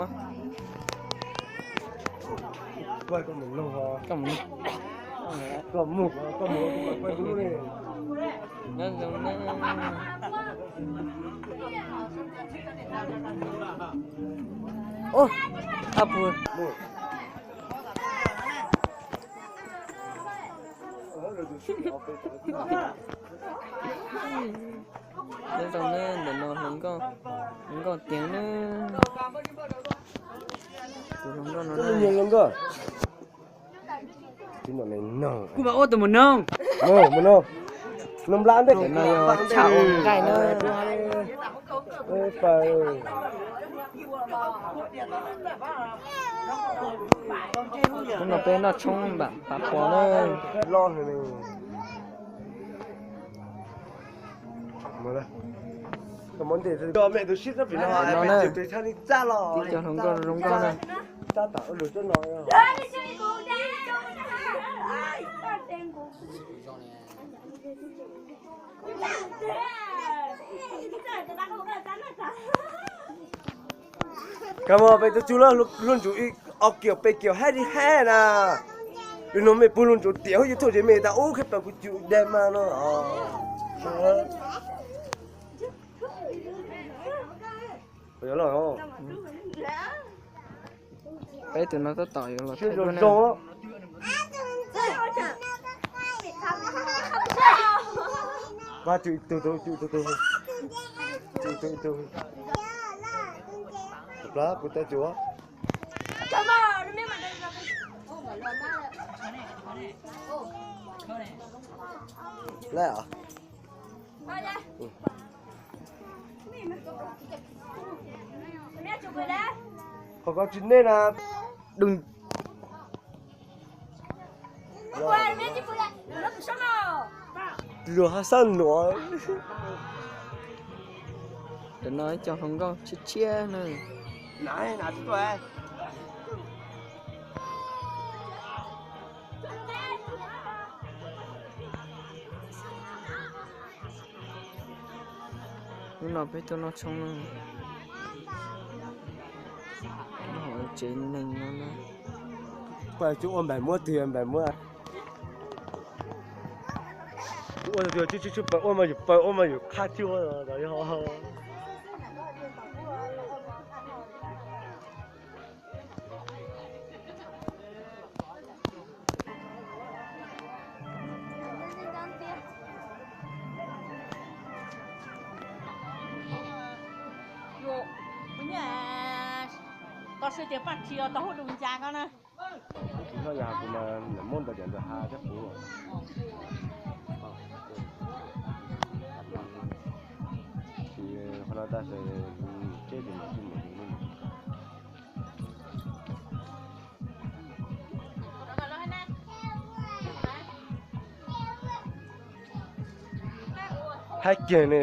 á. Quay con mình lâu hả? Cầm đi. Còn một quay đúng này. Nó giống nó. Ô, à vừa. Đây giống nó để nó không có tiếng nữa. Không có nó Rất là nhiều lắm cơ. Cái nó này nồng. Cú bảo ô tụi mình nông. Mình nồng. Nồng lan đấy. Để nó chảo cái nữa. Ê phải. Nó bên nó trông bạn tạt bỏ nó. Lon này này. Mở ra. Cái món để cho mẹ tôi ship nó phải nó mẹ tôi sang đi cha lò. Đi cho không có này. Ta tạo được cho nó. Cảm ơn bây giờ chú là luôn chú ý học kiểu bê kiểu hay đi hay nè. Đừng nói mẹ bù luôn chú tiểu như thôi chứ mẹ ta ô cái bảo của chú đem mà nó. Bây giờ rồi không? Bé tụi nó tỏi là Chưa thấy rồi luôn nè. đó. Ba từ. Lá của ta chúa. Lấy à? Không có chín nên à. Đừng. Lừa Hassan nữa. Để nói cho không có chia nữa. Này, nào chúng tôi. Nó biết tụi nó trông nó. Nó hỏi trên nền nó. Phải chú ôm bài mua tiền bài mua. Chú ôm được chú phải ôm mà khát chưa rồi đấy ho. có sự tiếp bắt chiều tao hút đúng cha con nè. Chúng nó nhà cũng là môn tài điện được hai chắc phú rồi. Thì hôm nay ta sẽ chơi thì một hai kia này